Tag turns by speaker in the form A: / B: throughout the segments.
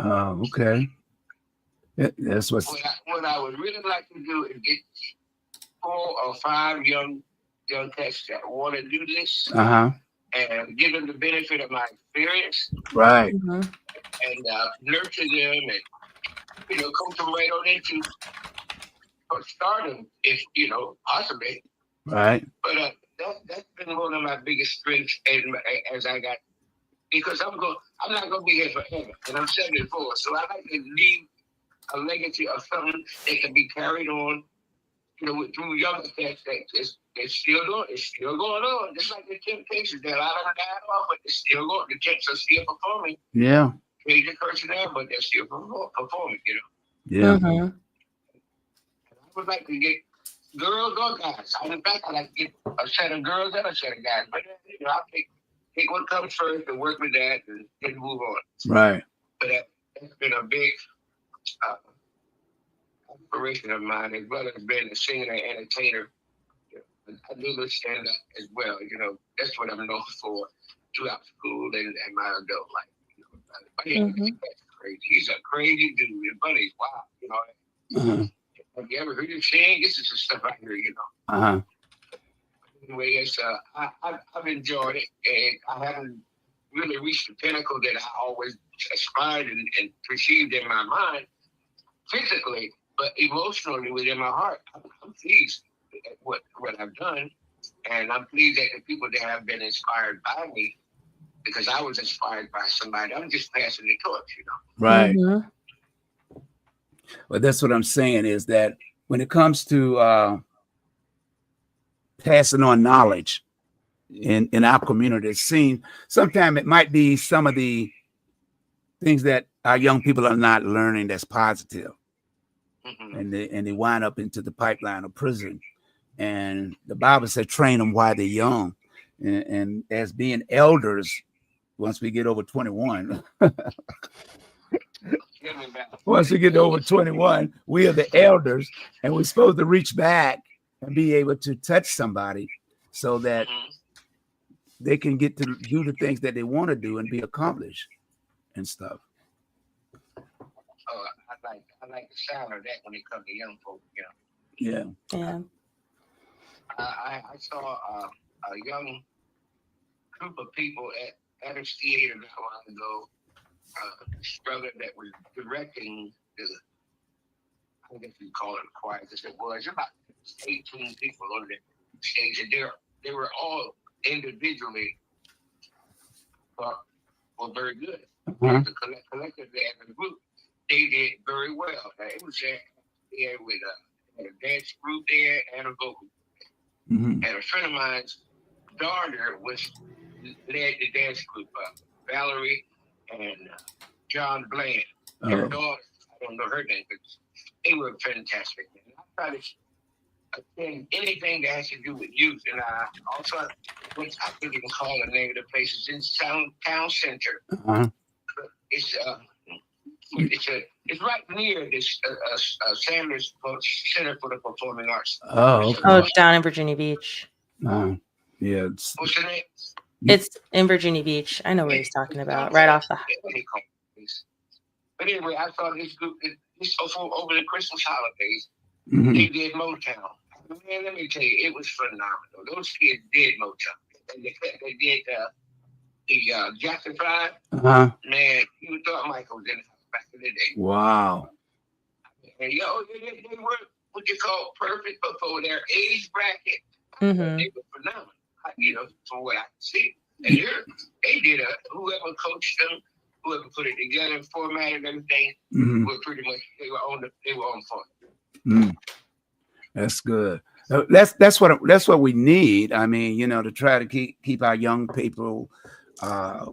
A: Okay. That's what's.
B: What I would really like to do is get 4 or 5 young cats that want to do this
A: Uh-huh.
B: and give them the benefit of my experience
A: Right.
C: Mhm.
B: and nurture them and coach them right on into stardom if possibly.
A: Right.
B: But that's been one of my biggest strengths as I got because I'm not gonna be here forever, and I'm 74, so I like to leave a legacy of something that can be carried on, through younger cats that's still going. It's still going on, just like the Temptations. That a lot of them died off, but they're still going. The Temps are still performing.
A: Yeah.
B: Crazy person there, but they're still performing.
A: Yeah.
C: Mhm.
B: I would like to get girls or guys. In fact, I like to get a set of girls and a set of guys. But I'll take what comes first and work with that and then move on.
A: Right.
B: But that's been a big uh, inspiration of mine, as well as being a singer and entertainer. I do the stand up as well. That's what I'm known for throughout school and my adult life. Buddy,
C: Mhm.
B: that's crazy. He's a crazy dude. And Buddy's wow.
A: Uh-huh.
B: Have you ever heard him sing? This is the stuff I hear.
A: Uh-huh.
B: Anyway, I've enjoyed it, and I haven't really reached the pinnacle that I always aspired and perceived in my mind physically, but emotionally within my heart. I'm pleased at what I've done, and I'm pleased at the people that have been inspired by me because I was inspired by somebody. I'm just passing the torch.
A: Right.
C: Mhm.
A: Well, that's what I'm saying is that when it comes to passing on knowledge in our community, it seems sometimes it might be some of the things that our young people are not learning that's positive, and they wind up into the pipeline of prison. And the Bible said, train them while they're young, and as being elders, once we get over 21. Once we get over 21, we are the elders, and we're supposed to reach back and be able to touch somebody so that they can get to do the things that they want to do and be accomplished and stuff.
B: Oh, I like the sound of that when it comes to young folk.
A: Yeah.
C: Yeah.
B: I saw a young group of people at a theater not long ago. Brother that was directing I guess you call it a choir, because it was about 18 people on the stage, and they were all individually were very good.
A: Uh-huh.
B: Collectively as a group, they did very well. It was there with a dance group there and a vocal.
A: Mm-hmm.
B: And a friend of mine's daughter led the dance group, Valerie and John Bland. Their daughter, I don't know her name, but they were fantastic. And I try to attend anything that has to do with youth. And I also, which I couldn't even call the name of the place, is in Town Center.
A: Uh-huh.
B: It's right near this Sanders Center for the Performing Arts.
A: Oh, okay.
C: Oh, it's down in Virginia Beach.
A: Yeah.
B: What's the name?
C: It's in Virginia Beach. I know what he's talking about. Right off the.
B: But anyway, I saw this group over the Christmas holidays.
A: Mm-hmm.
B: They did Motown. Man, let me tell you, it was phenomenal. Those kids did Motown. And they did the Jackson 5.
A: Uh-huh.
B: Man, you thought Michael was in it back in the day.
A: Wow.
B: And they were what you call perfect for their age bracket.
C: Mm-hmm.
B: They were phenomenal, from what I can see. And they did whoever coached them, whoever put it together, formatted everything,
A: Mm-hmm.
B: were pretty much they were on point.
A: Mm. That's good. That's what we need. I mean, to try to keep our young people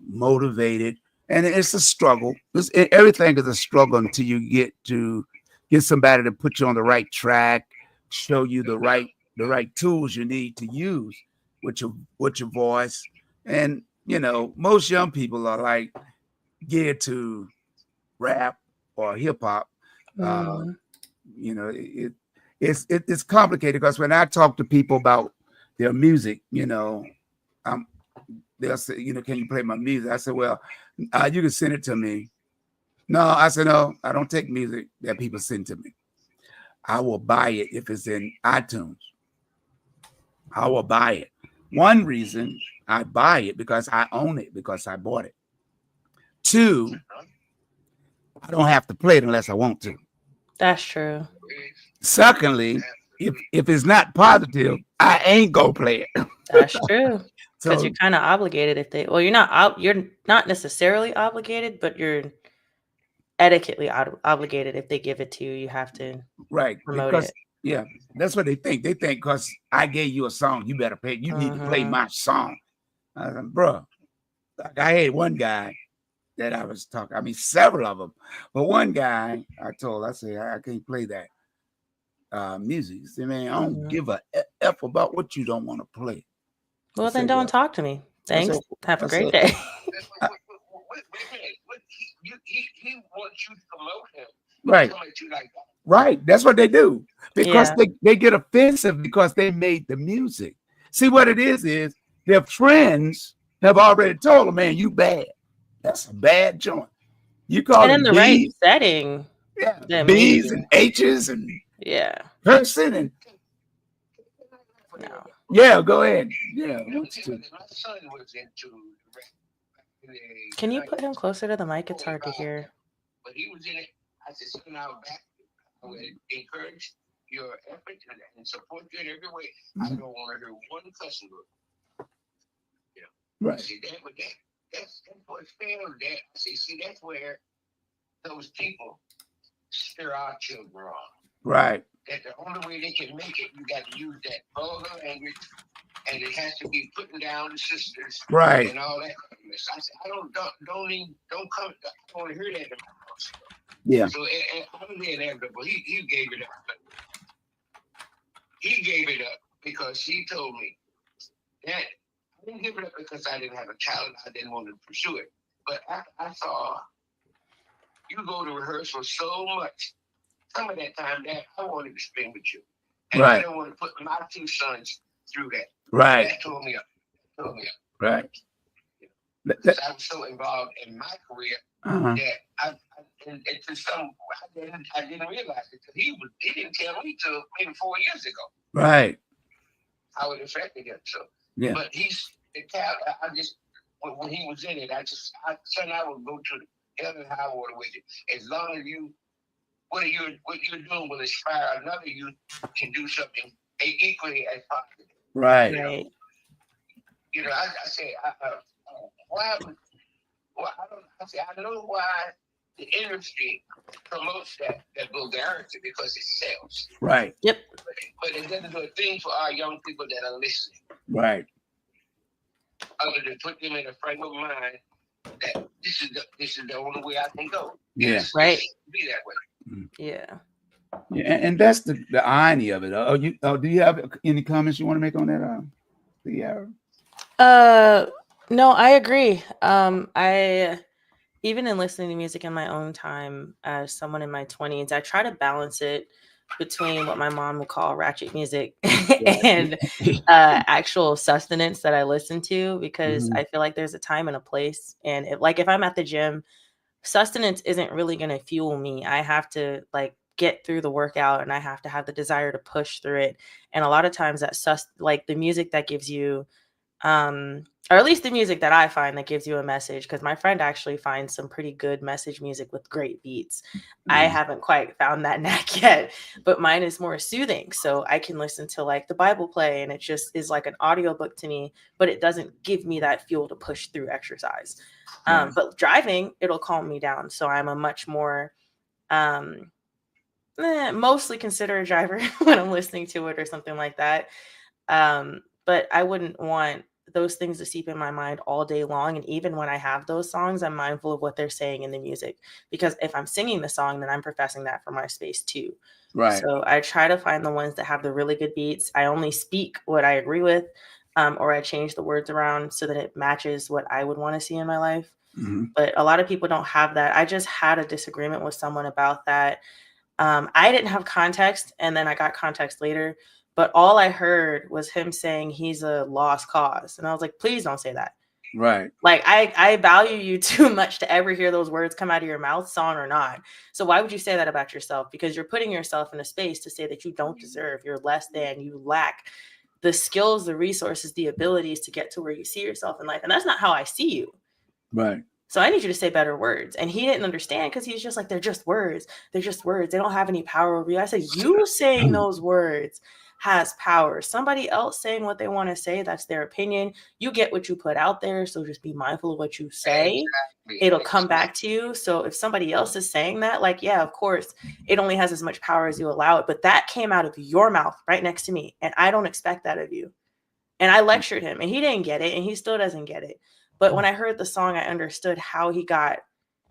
A: motivated. And it's a struggle. Everything is a struggle until you get somebody to put you on the right track, show you the right tools you need to use with your voice. And most young people are like geared to rap or hip hop. It's complicated because when I talk to people about their music, they'll say, can you play my music? I said, well, you can send it to me No, I said no. I don't take music that people send to me. I will buy it if it's in iTunes. I will buy it. One reason I buy it because I own it because I bought it. Two, I don't have to play it unless I want to.
C: That's true.
A: Secondly, if it's not positive, I ain't gonna play it.
C: That's true. Because
A: So
C: you're kind of obligated if they. Well, you're not necessarily obligated, but you're etiquetely obligated if they give it to you. You have to
A: right,
C: promote
A: because
C: it.
A: yeah, that's what they think. They think because I gave you a song, you better play. You need to play
C: Mhm.
A: my song, bro. Like I had one guy that I was talking. I mean, several of them, but one guy I said I can't play that music. He said, man, I don't
C: Mhm.
A: give a f about what you don't want to play.
C: Well,
A: I
C: then
A: said,
C: don't
A: well,
C: talk to me.
A: I said,
C: Thanks. Have a
A: I
C: great
A: said,
C: day.
B: Wait a minute. He wants you to promote him.
A: right.
B: Come at you like that.
A: Right. That's what they do because
C: Yeah.
A: they get offensive because they made the music. See what it is their friends have already told them, man, you bad. That's a bad joint. You call
C: And in
A: him
C: the right
A: B's,
C: setting,
A: yeah,
C: then
A: B's
C: maybe.
A: and H's and
C: Yeah.
A: person and
C: No.
A: yeah, go ahead. Yeah.
B: My
A: What's to,
B: son was into rap in the
C: Can you put him
B: 90s.
C: closer to the mic? It's hard to hear.
B: But he was in it. I said, son, I'll back you. I would encourage your effort and support you in every way. I don't want to hear one cussing word. You know, I
A: right.
B: said, that's what fails that. I say, see, that's where those people steer our children wrong.
A: Right.
B: That the only way they can make it, you got to use that vulgar language, and it has to be putting down the sisters
A: Right.
B: and all that. I said, don't come. I don't want to hear that in my house.
A: Yeah.
B: So I was inevitable. He gave it up. He gave it up because he told me that I didn't give it up because I didn't have a talent. I didn't want to pursue it. But I saw you go to rehearsal so much. Some of that time that I wanted to spend with you. And I
A: Right.
B: don't want to put my two sons through that.
A: Right.
B: That tore me up.
A: Right.
B: Because I was so involved in my career
A: Uh-huh.
B: that and to some I didn't realize it. He didn't tell me till maybe 4 years ago
A: Right.
B: how it affected him. So
A: Yeah.
B: but I just when he was in it, I would go to hell and high water with it. As long as what you're doing will inspire another youth to do something equally as positive.
A: Right.
C: Right.
B: You know, I say, why? Well, I know why the industry promotes that vulgarity because it sells.
A: Right.
C: Yep.
B: But it doesn't do a thing for our young people that are listening,
A: Right.
B: other than put them in a frame of mind that this is the only way I can go.
A: Yeah.
C: Right.
B: Be that way.
C: Yeah.
A: Yeah, and that's the irony of it. Do you have any comments you want to make on that?
C: No, I agree. I even in listening to music in my own time as someone in my 20s, I try to balance it between what my mom would call ratchet music and actual sustenance that I listen to, because I feel like there's a time and a place. And if I'm at the gym, sustenance isn't really going to fuel me. I have to get through the workout, and I have to have the desire to push through it. And a lot of times that the music that gives you or at least the music that I find that gives you a message, because my friend actually finds some pretty good message music with great beats. I haven't quite found that knack yet, but mine is more soothing. So I can listen to the Bible play, and it just is like an audiobook to me, but it doesn't give me that fuel to push through exercise. But driving, it'll calm me down. So I'm a much more mostly considerate driver when I'm listening to it or something like that. But I wouldn't want those things to seep in my mind all day long. And even when I have those songs, I'm mindful of what they're saying in the music, because if I'm singing the song, then I'm professing that for my space too.
A: Right.
C: So I try to find the ones that have the really good beats. I only speak what I agree with, or I change the words around so that it matches what I would want to see in my life. But a lot of people don't have that. I just had a disagreement with someone about that. I didn't have context, and then I got context later. But all I heard was him saying he's a lost cause. And I was like, please don't say that.
A: Right.
C: Like I value you too much to ever hear those words come out of your mouth, song or not. So why would you say that about yourself? Because you're putting yourself in a space to say that you don't deserve, you're less than, you lack the skills, the resources, the abilities to get to where you see yourself in life. And that's not how I see you.
A: Right.
C: So I need you to say better words. And he didn't understand because he's just like, they're just words. They're just words. They don't have any power over you. I said, you saying those words has power. Somebody else saying what they want to say, that's their opinion. You get what you put out there. So just be mindful of what you say.
B: Exactly.
C: It'll come back to you. So if somebody else is saying that, like, yeah, of course, it only has as much power as you allow it. But that came out of your mouth right next to me. And I don't expect that of you. And I lectured him and he didn't get it and he still doesn't get it. But when I heard the song, I understood how he got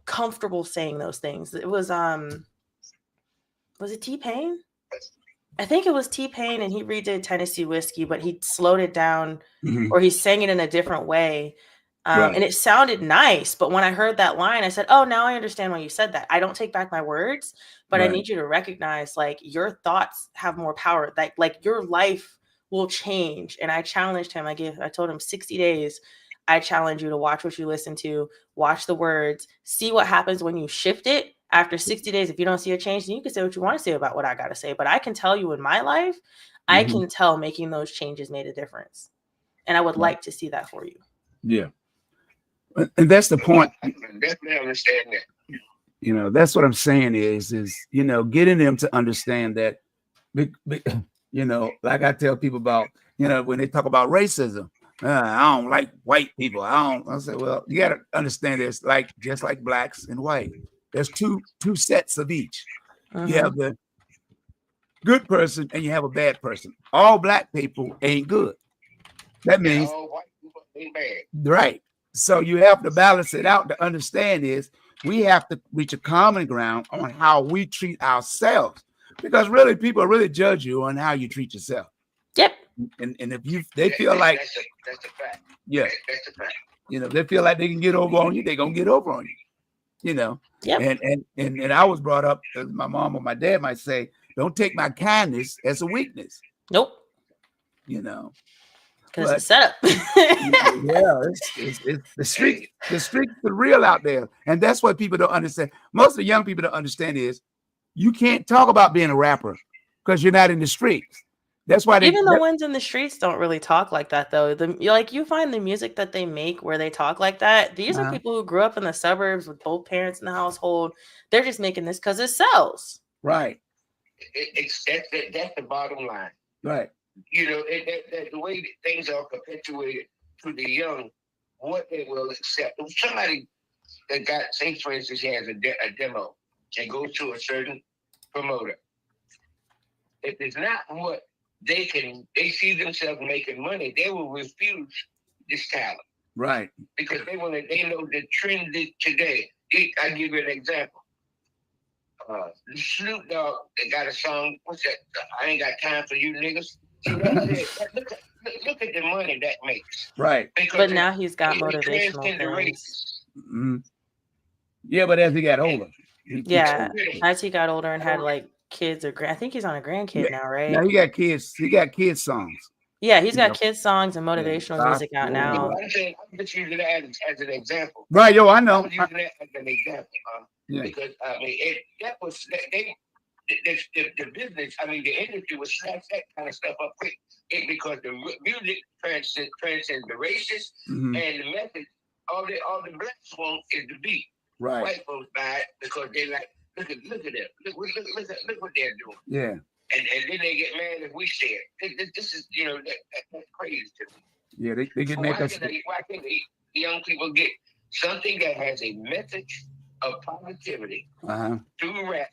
C: comfortable saying those things. It was it T-Pain? I think it was T-Pain, and he redid Tennessee Whiskey, but he slowed it down
A: Mhm.
C: or he sang it in a different way.
A: Right.
C: And it sounded nice. But when I heard that line, I said, oh, now I understand why you said that. I don't take back my words, but I
A: Right.
C: need you to recognize like your thoughts have more power. Like your life will change. And I challenged him. I told him 60 days. I challenge you to watch what you listen to, watch the words, see what happens when you shift it. After 60 days, if you don't see a change, then you can say what you want to say about what I got to say. But I can tell you in my life, I
A: Mhm.
C: can tell making those changes made a difference. And I would like to see that for you.
A: Yeah. And that's the point.
B: I can definitely understand that.
A: You know, that's what I'm saying is, you know, getting them to understand that, you know, like I tell people about, you know, when they talk about racism, I don't like white people. I say, well, you got to understand this, like, just like blacks and white, there's two sets of each. You
C: Mhm.
A: have the good person and you have a bad person. All black people ain't good. That means,
B: All white people ain't bad.
A: right. So you have to balance it out to understand is we have to reach a common ground on how we treat ourselves, because really people really judge you on how you treat yourself.
C: Yep.
A: And if they feel like,
B: that's a fact.
A: yeah,
B: That's a fact.
A: you know, they feel like they can get over on you, they're gonna get over on you. You know,
C: Yep.
A: and I was brought up, as my mom or my dad might say, don't take my kindness as a weakness.
C: Nope.
A: You know,
C: Because
A: but
C: it's set up.
A: yeah, it's the streets are real out there, and that's what people don't understand. Most of the young people don't understand is you can't talk about being a rapper because you're not in the streets. That's why
C: Even the ones in the streets don't really talk like that, though. You find the music that they make where they talk like that. These are people who grew up in the suburbs with both parents in the household. They're just making this because it sells.
A: Right.
B: That's the bottom line.
A: Right.
B: You know, that the way that things are perpetuated to the young, what they will accept. If somebody that got, say for instance, he has a demo and goes to a certain promoter, if it's not what they see themselves making money, they will refuse this talent.
A: Right.
B: Because they know the trend today. I give you an example. Snoop Dogg, they got a song. What's that? I ain't got time for you niggas. See, look at the money that makes.
A: Right.
B: Because
C: but now he's got motivational things.
A: Mm-hmm. Yeah, but as he got older.
C: As he got older and had like kids or I think he's on a grandkid now, right?
A: Now he got kids. He got kids songs.
C: Yeah, he's got kids songs and motivational music out now.
B: I'm just using that as an example.
A: Right, yo, I know.
B: I'm using that as an example. Because I mean, the business. I mean, the industry was snatch that kind of stuff up quick. Because the music transcends the races and the message. All the blacks want is the beat.
A: Right.
B: White folks buy it because they like look at them. Look what they're doing.
A: Yeah.
B: And then they get mad if we say it. This is that's crazy to me.
A: Yeah, they get mad.
B: Why can't the young people get something that has a message of positivity through rap,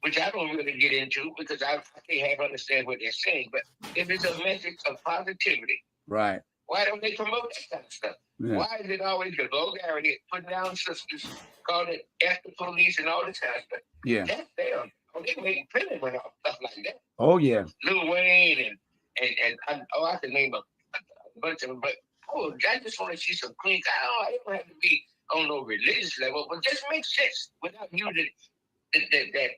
B: which I don't really get into because I can't understand what they're saying. But if it's a message of positivity,
A: right?
B: Why don't they promote that kind of stuff? Yeah. Why is it always the vulgarity, putting down sisters, calling it after police and all this kind of stuff?
A: Yeah,
B: that's them. They make plenty of stuff like that.
A: Oh yeah,
B: Lil Wayne and I can name a bunch of them, but I just want to see some clean. I don't have to be on no religious level, but just make sense without using that.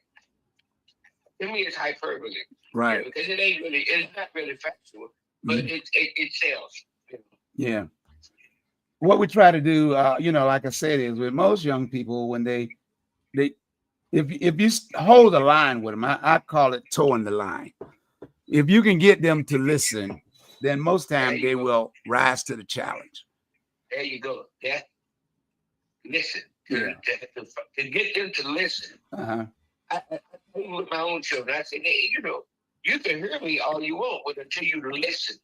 B: To me, it's hyperbole,
A: right?
B: Because it's not really factual, but it sells.
A: Yeah. what we try to do, like I said, is with most young people when they if you hold the line with them, I call it towing the line. If you can get them to listen, then most times they will rise to the challenge.
B: There you go. Yeah. Listen.
A: Yeah.
B: To get them to listen.
A: Uh-huh.
B: I with my own children, I said, hey, you can hear me all you want, but until you listen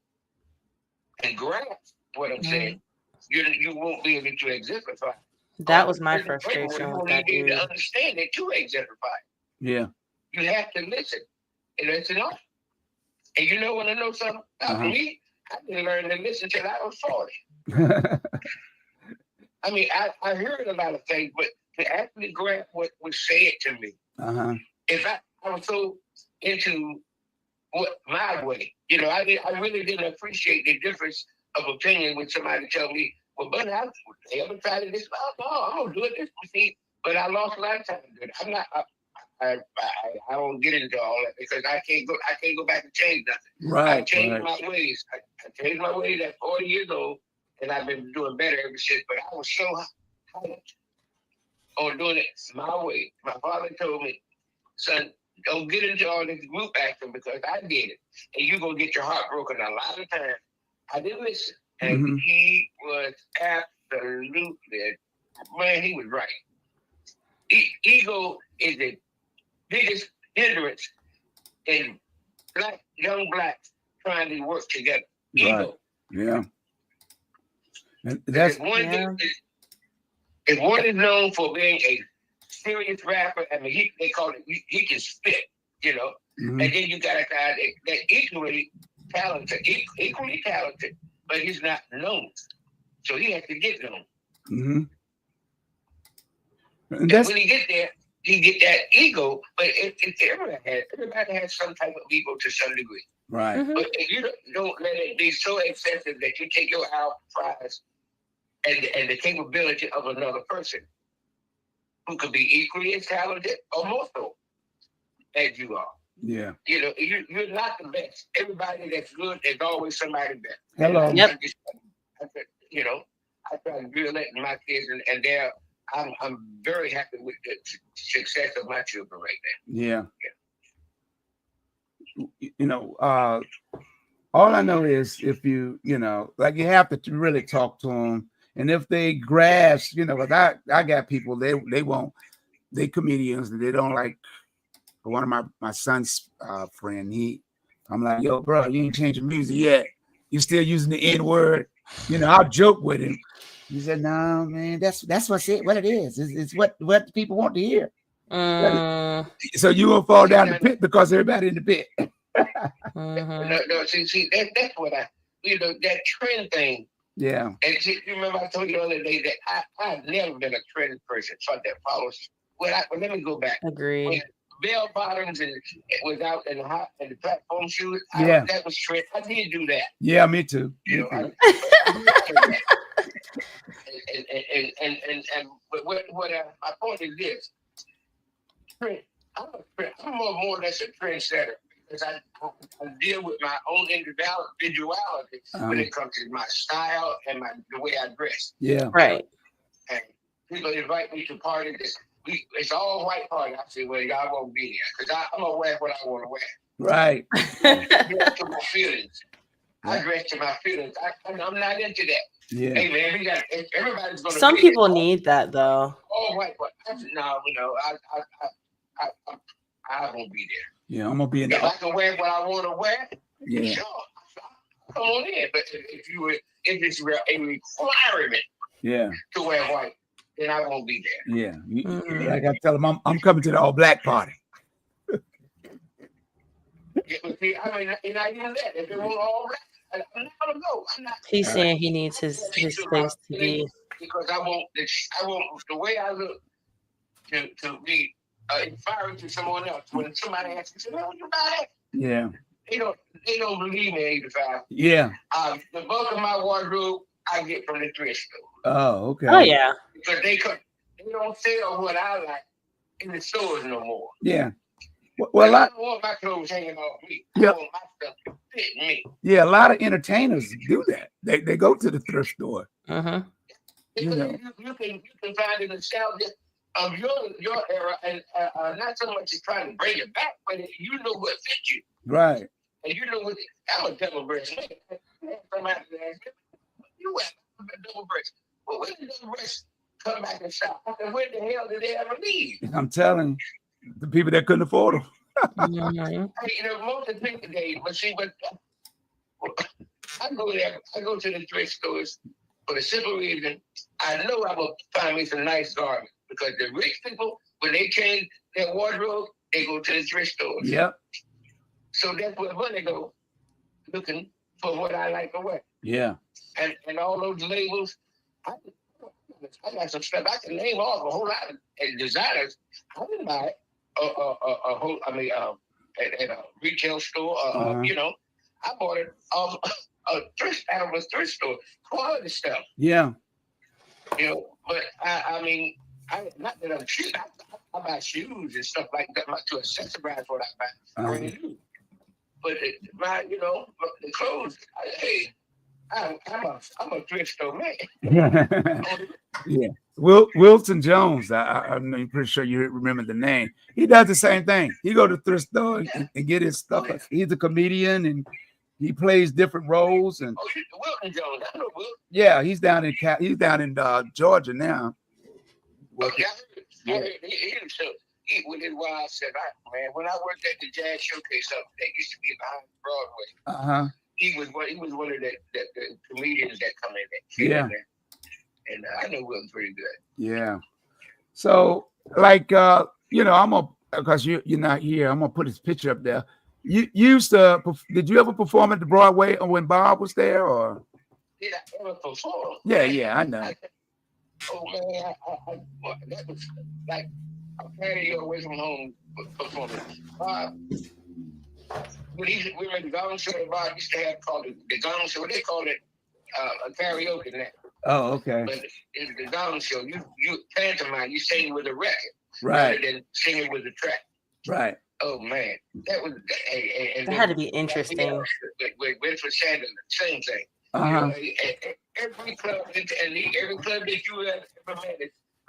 B: and grasp what I'm saying, you won't be able to exemplify.
C: That was my frustration with that
B: dude. You
C: dude.
B: need to understand it to exemplify.
A: Yeah.
B: You have to listen. And that's enough. And you know when I know something about me, I didn't learn to listen till I was 40. I mean, I heard a lot of things, but to actually grasp what was said to me, if I was so into what my way, I really didn't appreciate the difference of opinion when somebody tell me, well, buddy, they ever tried this? Oh, no, I'm gonna do it this way. But I lost a lot of time doing it. I'm not. I don't get into all that because I can't go back and change nothing.
A: Right.
B: I changed my ways. I changed my ways at 40 years old, and I've been doing better ever since. But I was so hyped on doing it my way. My father told me, son, don't get into all this group acting because I did it. And you're going to get your heart broken a lot of times. I didn't listen. And he was absolutely, man, he was right. Ego is the biggest hindrance in young blacks trying to work together. Ego.
A: Right. Yeah. And that's
B: if one is known for being a serious rapper, I mean, they call it, he can spit, and then you got a guy that equally talented, but he's not known. So he has to get known. And when he get there, he get that ego, but everybody has some type of ego to some degree.
A: Right.
B: But if you don't let it be so excessive that you take your prize and the capability of another person who could be equally as talented or more so as you are.
A: Yeah.
B: You're not the best. Everybody that's good, there's always somebody better.
A: Hello.
C: Yep.
B: I try to drill that in my kids, and I'm very happy with the success of my children right now.
A: Yeah. All I know is if you have to really talk to them, and if they grasp, because I got people they comedians and they don't like. One of my son's friend, I'm like, yo, bro, you ain't changing music yet. You still using the N word. I'll joke with him. He said, no, man, that's what it is. It's what people want to hear. So you won't fall down the pit because everybody in the pit.
B: No, see, that's what that trend thing.
A: Yeah.
B: And you remember I told you the other day that I've never been a trend person, so that follows. Let me go back.
C: Agreed.
B: When bell bottoms and it was out and the platform shoes. That was trend. I did do that.
A: Yeah, me too.
B: And what my point is this: I'm more or less a trendsetter because I deal with my own individuality when it comes to my style and the way I dress.
A: Yeah,
C: right.
B: And people invite me to parties. It's all white party. I say, well, y'all won't be there because I'm gonna wear what I want to wear.
A: Right.
B: I dress to my feelings. I'm not into that.
A: Yeah.
B: Hey man, everybody's gonna.
C: Some people need that though.
B: All white party. No, I won't be there.
A: Yeah, I'm gonna be in
B: If
A: there.
B: I can wear what I want to wear,
A: Yeah.
B: sure, come on in. But if it's a requirement, to wear white, then I won't be there.
A: Yeah. I gotta tell them I'm coming to the all black party.
B: Yeah, but see, I mean, and I even that. If it was all black, I'm not gonna go. I'm not.
C: He's saying he needs his space to be.
B: Because I want the way I look to be inspiring to someone else. When somebody asks me, "What you buy that?"
A: Yeah.
B: They don't believe me. 85.
A: Yeah.
B: The bulk of my wardrobe I get from the thrift store.
A: Oh, okay.
C: Oh yeah.
B: Because they don't sell what I like in the stores no more.
A: Yeah. Well,
B: I don't want my clothes hanging off me. I want my stuff to fit me.
A: Yeah, a lot of entertainers do that. They go to the thrift store.
C: Uh-huh.
A: You know.
B: You can find the nostalgia of your era, and not so much as trying to bring it back, but you know what fit you,
A: Right.
B: and you know what. I'm a double breast man. Somebody asked me, you have a double breast. Well, when did double breast come back and shop? I said, when the hell did they ever leave?
A: I'm telling you, the people that couldn't afford them.
C: Mhm.
B: Most of the people days, but see, but I go there. I go to the thrift stores for the simple reason I know I'm gonna find me some nice garments because the rich people, when they change their wardrobe, they go to the thrift stores.
A: Yep.
B: So that's where money go, looking for what I like to wear.
A: Yeah.
B: And all those labels, I got some stuff I can name off a whole lot of designers. I didn't buy it a whole. I mean, at a retail store. You know, I bought it a thrift out of a thrift store, quality stuff.
A: Yeah.
B: You know, but I mean, not that I'm cheap. I buy shoes and stuff like that to accessorize what I buy. Brand new. But the clothes. Hey, I'm a thrift store man.
A: Yeah. Wilson Jones. I'm pretty sure you remember the name. He does the same thing. He go to thrift store and get his stuff. He's a comedian and he plays different roles. And
B: Wilson Jones. I know Wilson.
A: yeah, he's down in Georgia now.
B: Okay, I heard he with his wife said, man, when I worked at the Jazz Showcase up that used to be behind Broadway. He was one of the comedians that come in there. Yeah. And I know Will's pretty good.
A: Yeah. So like because you're not here, I'm gonna put his picture up there. You used to did you ever perform at the Broadway when Bob was there or?
B: Did I ever perform?
A: Yeah, I know.
B: Oh man, that was like a patio away from home performance. We were in the Gong Show. Bob used to have called it the Gong Show. They called it a karaoke now.
A: Oh, okay.
B: But in the Gong Show, you pantomime, you sing with a record,
A: right?
B: Rather than singing with a track,
A: right?
B: Oh man, that was
C: that had to be interesting.
B: With Winfred Sanders, same thing. Every club and every club that you ever met,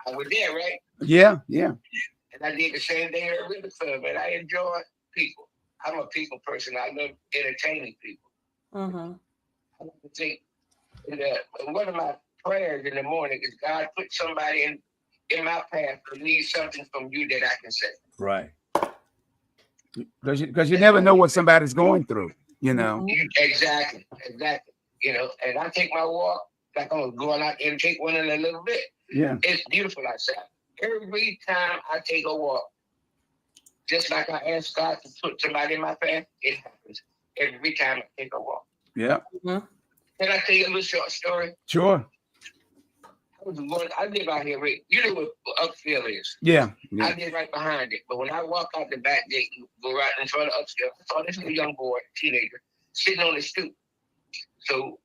B: I was there, right?
A: Yeah.
B: And I did the same thing at every club, and I enjoy people. I'm a people person. I love entertaining people. I like to think. One of my prayers in the morning is God put somebody in my path who needs something from you that I can say.
A: Right. Because you never know what somebody's going through, you know.
B: Exactly. You know, and I take my walk like I'm going out and take one in a little bit.
A: Yeah.
B: It's beautiful outside. Every time I take a walk, just like I ask God to put somebody in my path, it happens. Every time I take a walk.
A: Yeah.
B: Can I tell you a little short story?
A: Sure.
B: I live out here, Rick. You know what upscale is.
A: Yeah.
B: I live right behind it. But when I walk out the back gate and go right in front of upscale, I saw this little young boy, teenager, sitting on the stoop. So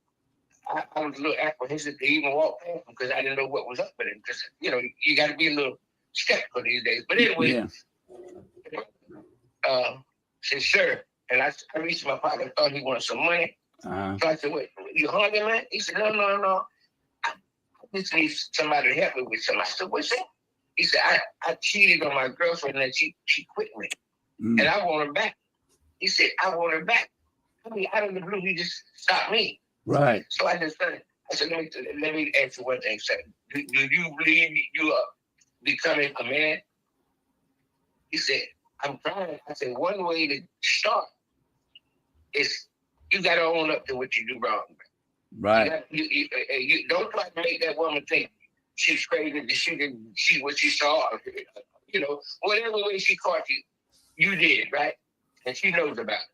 B: I was a little apprehensive to even walk past him because I didn't know what was up with him. Because, you got to be a little skeptical these days. But anyway, said, sir. And I reached my pocket and thought he wanted some money. So I said, wait, you hungry, man? He said, no. I just need somebody to help me with something. I said, what's that? He said, I cheated on my girlfriend and she quit me. And I want her back. He said, I want her back. I mean, out of the blue, he just stopped me.
A: Right.
B: So I just said, let me ask you one thing, sir. Do you believe you are becoming a man? He said, I'm trying. I said, one way to start is you got to own up to what you do wrong.
A: Right.
B: You don't try to make that woman think she's crazy, that she didn't see what she saw. Whatever way she caught you, you did, right? And she knows about it.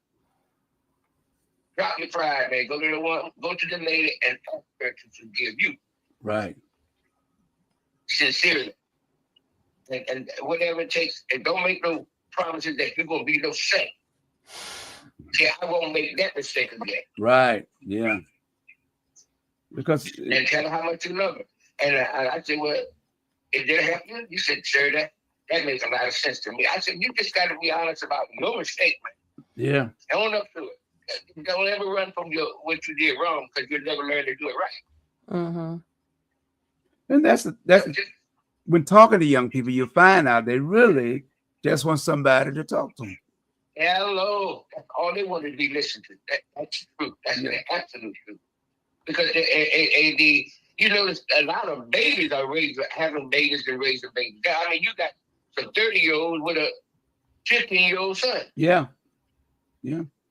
B: Drop your pride, man. Go to the lady and ask her to forgive you.
A: Right.
B: Sincerely. And whatever it takes, and don't make no promises that you're going to be no saint. See, I won't make that mistake again.
A: Right. Yeah. Because
B: and tell her how much you love her. And I said, well, if that help you? You said, sir, that makes a lot of sense to me. I said, you just got to be honest about your mistake, man.
A: Yeah.
B: Own up to it. Don't ever run from what you did wrong because you'll never learn to do it right.
A: And that's when talking to young people, you find out they really just want somebody to talk to them.
B: Hello. That's all they want to be listened to. That's true. That's the absolute truth. Because you notice a lot of babies are having babies and raising babies. I mean, you got some 30-year-old with a 15-year-old son.
A: Yeah.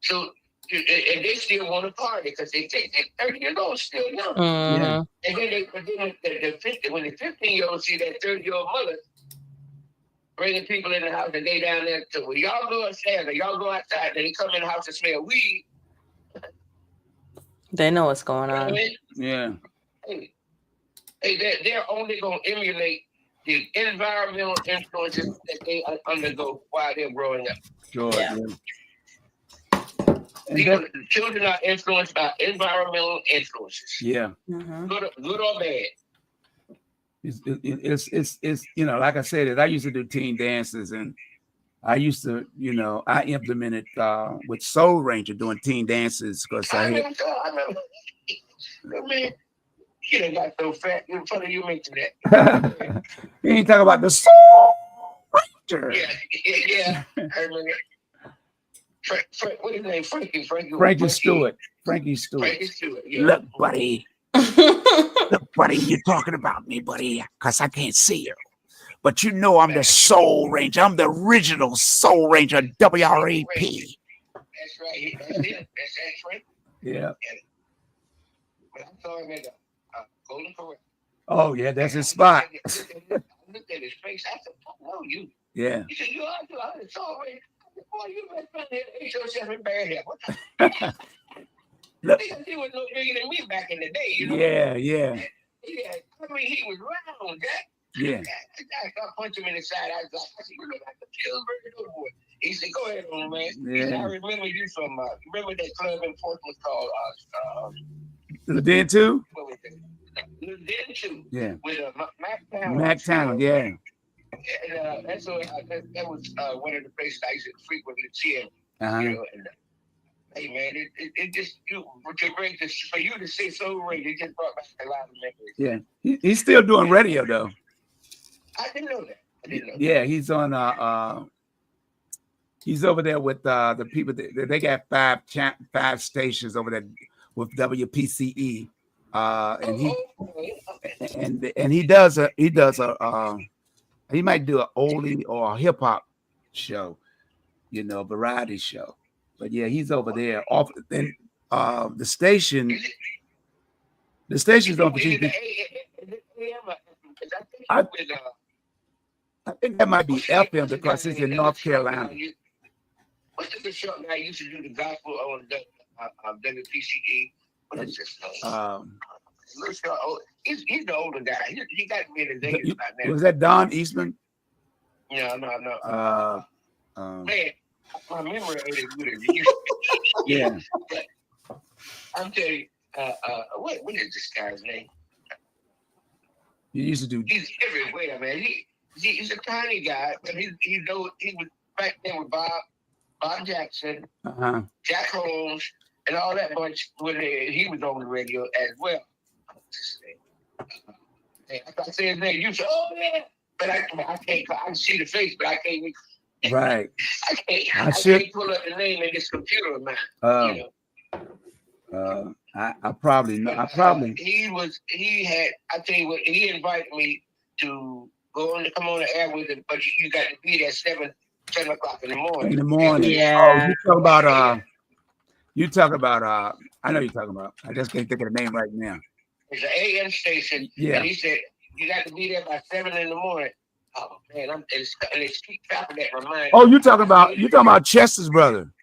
B: So, and they still want to party because they think they're 30 years old, still young.
A: Yeah.
B: And then when the 15-year-old see that 30-year-old mother bringing people in the house and they down there, so when y'all go upstairs or y'all go outside, and they come in the house and smell weed.
C: They know what's going on.
B: You know what I mean?
A: Yeah.
B: Hey, they're only going to emulate the environmental influences that they undergo while they're growing up.
A: Sure.
C: Yeah.
B: The children are influenced by environmental influences.
A: Yeah.
C: Mm-hmm.
B: Good or bad.
A: It's like I said, I used to do teen dances, and I used to, I implemented with Soul Ranger doing teen dances because I
B: remember. Man, you done got so fat. In front of you mentioned that.
A: You ain't talking about the Soul Ranger.
B: Yeah. I remember. What is his name?
A: Frankie Stewart.
B: Frankie Stewart. Yeah.
A: Look, buddy. Look, buddy, you're talking about me, buddy, because I can't see you. But I'm the Soul Ranger. I'm the original Soul Ranger, WRAP.
B: That's right. That's right.
A: Yeah.
B: But I saw him at the Golden Corral.
A: Oh, yeah, that's his spot.
B: I looked at his face. I said, I know you.
A: Yeah.
B: He said, you are the Soul Ranger. Boy, you must have ate yourself in bad hair. What the Look. Because he was no bigger than me back in the day,
A: Yeah.
B: I mean, he was round, Jack.
A: Yeah.
B: I punched him in the side. I said, you look like a Pillsbury boy. He said, go ahead on, man.
A: Yeah.
B: He said, I remember you from, remember that club in Portland called,
A: Den 2?
B: What was it? Den 2.
A: Yeah.
B: With Mactown.
A: Mactown, yeah.
B: And that was one of the places I used to frequently see him. Hey man, it just for you to say Soul Ranger, it just brought back a lot of memories.
A: Yeah, he's still doing radio though.
B: I didn't know that.
A: Yeah, he's on. He's over there with the people. They got five stations over there with WPCE, and he does a he might do an oldie or a hip hop show, variety show. But yeah, he's over there. Off then, the station's on. I think that might be FM because it's in North Carolina.
B: What's the show guy used to do the gospel on WPCE? What is this? He's the older guy. He got me in the days about that.
A: Was that Don Eastman?
B: No. Man, my memory ain't as good as it used to be.
A: Yeah.
B: I'm telling you, what is this guy's name?
A: You used to do.
B: He's everywhere, man. He's a tiny guy, but he was back then with Bob Jackson, Jack Holmes, and all that bunch. When he was on the radio as well. I say his name, you say, "Oh man," but I can't. I can see the face, but I can't.
A: Right.
B: I can't pull up the name in this computer of mine.
A: I probably know. I tell you what, he invited me to come on the air with him, but you got to be there 7 o'clock in the morning.
C: Yeah.
A: Oh, you talk about I know you're talking about. I just can't think of the name right now.
B: It's an AM station.
A: Yeah.
B: And he said you got to be there by 7 in the morning. Oh man, it's keep trapping that reminder.
A: Oh, you talking about Chester's brother,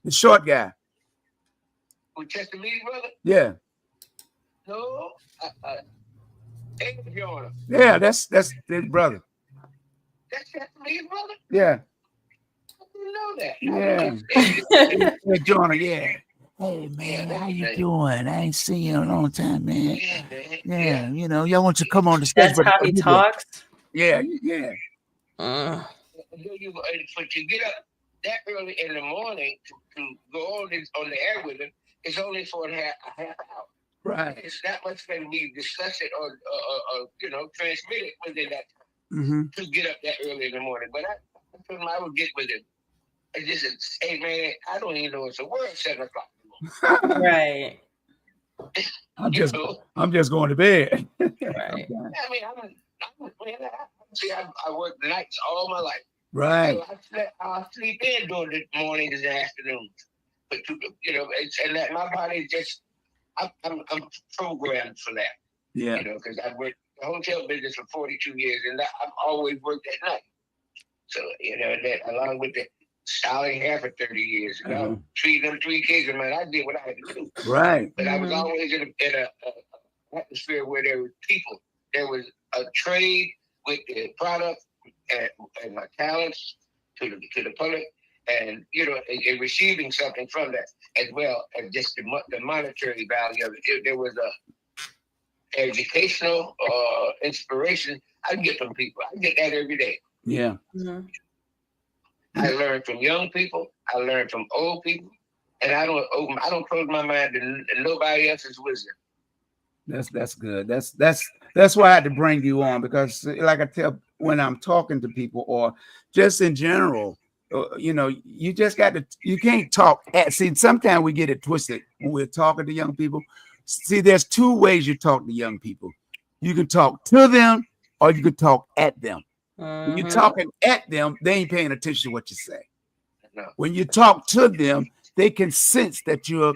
A: the short guy.
B: With Chester Lee's brother?
A: Yeah.
B: No. David Joyner.
A: Yeah, that's his brother.
B: That's Chester Lee's brother?
A: Yeah.
B: I didn't know
A: that. Yeah. Joyner, yeah. Hey man, how you doing? I ain't seen you in a long time, man. Yeah. Y'all want to come on the stage.
C: That's how he talks.
A: Yeah.
B: But you get up that early in the morning to go on the air with him, it's only for a half hour.
A: Right.
B: It's not much when we discuss it or transmit it within that
A: Mm-hmm.
B: to get up that early in the morning. But I told him I would get with it. I just said, hey man, I don't even know it's a word 7:00.
C: Right.
A: I'm
B: You
A: just
B: know?
A: I'm just going to bed.
C: Right.
B: I mean, I worked nights all my life.
A: Right.
B: So I sleep in during the mornings and afternoons. But and that my body just I'm programmed for that.
A: Yeah.
B: Because I've worked the hotel business for 42 years, and I've always worked at night. So that along with the styling hair for 30 years, treating them 3 kids, man, I did what I had to do.
A: Right.
B: But I was always in a atmosphere where there was people. There was a trade with the product and my talents to the public, and and receiving something from that as well as just the monetary value of it. There was a educational inspiration I get from people. I get that every day.
A: Yeah.
C: Mm-hmm.
B: I learn from young people. I learn from old people, and I don't close my mind to nobody else's wisdom.
A: That's good. That's why I had to bring you on, because like I tell when I'm talking to people or just in general, you just you can't talk see, sometimes we get it twisted when we're talking to young people. See, there's 2 ways you talk to young people. You can talk to them or you can talk at them. When you're talking at them, they ain't paying attention to what you say.
B: No.
A: When you talk to them, they can sense that you're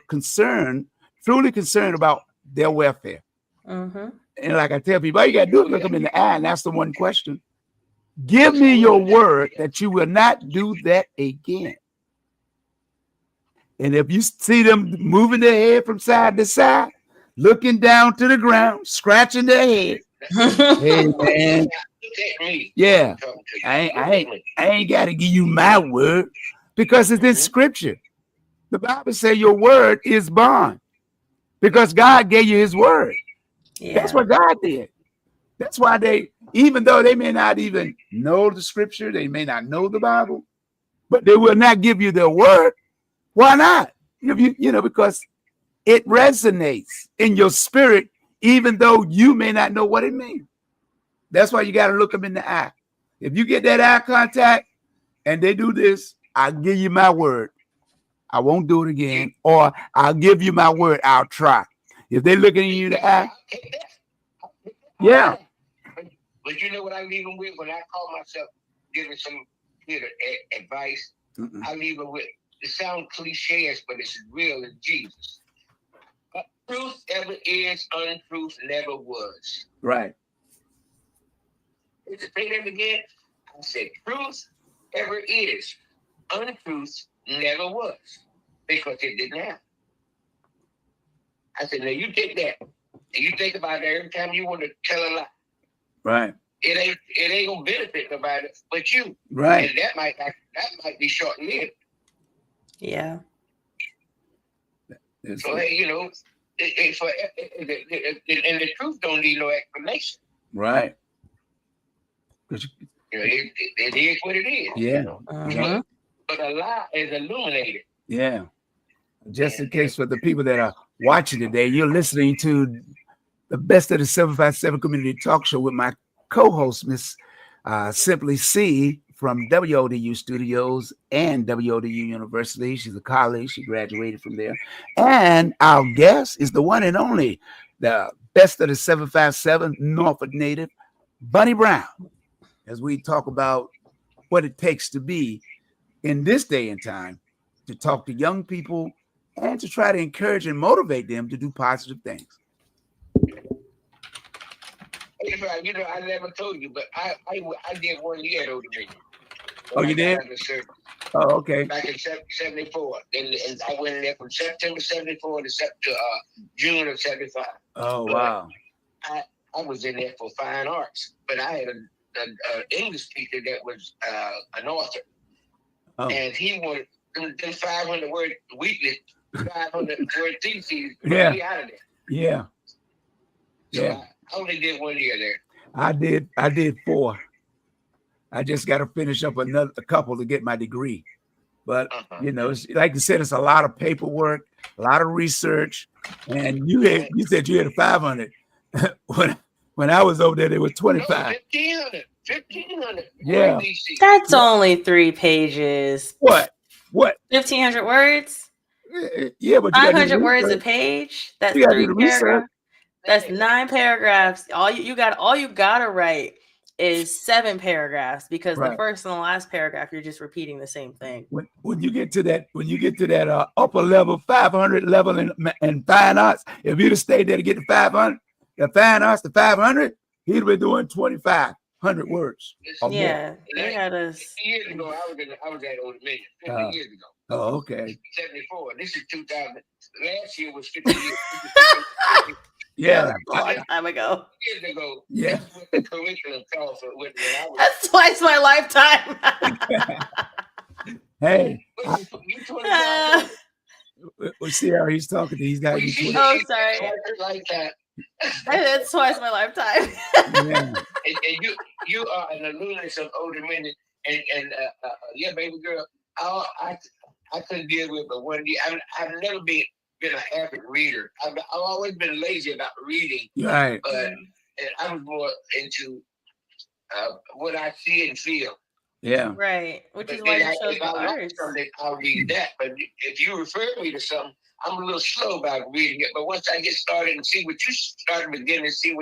A: truly concerned about their welfare.
C: Mm-hmm.
A: And like I tell people, all you got to do is look them in the eye and ask them one question. Give me your word that you will not do that again. And if you see them moving their head from side to side, looking down to the ground, scratching their head, hey man, yeah, I ain't got to give you my word because it's in Scripture. The Bible says your word is bond because God gave you His word.
C: Yeah.
A: That's what God did. That's why even though they may not even know the Scripture, they may not know the Bible, but they will not give you their word. Why not? Because it resonates in your spirit, even though you may not know what it means. That's why you got to look them in the eye. If you get that eye contact and they do this, I'll give you my word. I won't do it again. Or I'll give you my word. I'll try. If they're looking at you in the eye, yeah.
B: But you know what I leave them with when I call myself giving some advice? I leave them with, it sounds cliche, but it's real as Jesus. Truth ever is, untruth never was.
A: Right.
B: Say that again. I said, truth ever is, untruth never was, because it didn't happen. I said, now you take that and you think about it every time you want to tell a lie.
A: Right.
B: It ain't gonna benefit nobody but you.
A: Right.
B: And that might be short lived.
C: Yeah.
B: So hey, and the truth don't need no explanation.
A: Right.
B: It is what it is.
A: Yeah.
B: But a lie is illuminated.
A: Yeah. Just in case for the people that are watching today, you're listening to the Best of the 757 Community Talk Show with my co-host, Miss Simply C from WODU Studios and WODU University. She's a colleague. She graduated from there. And our guest is the one and only, the Best of the 757 Norfolk native, Bunny Brown, as we talk about what it takes to be in this day and time to talk to young people and to try to encourage and motivate them to do positive things.
B: I never told you, but I did 1 year at ODB.
A: Oh, you did? Oh, okay.
B: Back in 74. And I went in there from September 74 to June of 75.
A: Oh, wow.
B: I was in there for fine arts, but I had an English teacher that was an author. Oh. And he wanted them 500 word weekly, 500 word theses.
A: Yeah.
B: Out of there.
A: Yeah.
B: So
A: yeah.
B: I only did 1 year there.
A: I did 4. I just got to finish up a couple to get my degree. But
B: Uh-huh.
A: you know, it's, like you said, it's a lot of paperwork, a lot of research, and you said you had a 500. when I was over there, there was
B: No,
A: 25.
B: 1,500. 1,500.
A: Yeah.
B: DC.
C: That's only 3 pages.
A: What?
C: 1,500 words?
A: Yeah, but you got to do
C: 500
A: the
C: words a
A: research.
C: page? That's
A: You got to do
C: 3
A: the research.
C: paragraphs. That's 9 paragraphs. All you gotta write is 7 paragraphs because the
A: Right.
C: first and the last paragraph you're just repeating the same thing.
A: When you get to that upper level 500 level in fine arts, if you'd have stayed there to get the 500, the fine arts, the 500, he'd have been doing 2,500 words or more.
C: Yeah, they had us.
B: 50 years ago, I was at Old Dominion. 50 years ago.
A: Oh, okay.
B: 74. This is 2000. Last year was 50 years.
A: Yeah.
C: A long time ago.
B: Years ago.
A: Yeah.
B: That's what the curriculum called for when I was.
C: That's twice my lifetime.
A: Hey,
B: You 25.
A: we see how he's talking to. He's got you 20.
C: Oh, sorry.
B: Like that.
C: That's twice my lifetime.
A: Yeah.
B: And you are an alumnus of Old Dominion, and yeah, baby girl. I couldn't deal with it one year. I've never been an avid reader. I've always been lazy about reading.
A: Right.
B: But I was more into what I see and feel.
A: Yeah.
C: Right. Which
B: But
C: is why
B: then
C: you chose
B: if
C: the
B: I like
C: arts.
B: something, I'll read that. But if you refer me to something, I'm a little slow about reading it. But once I get started and see what you started beginning to see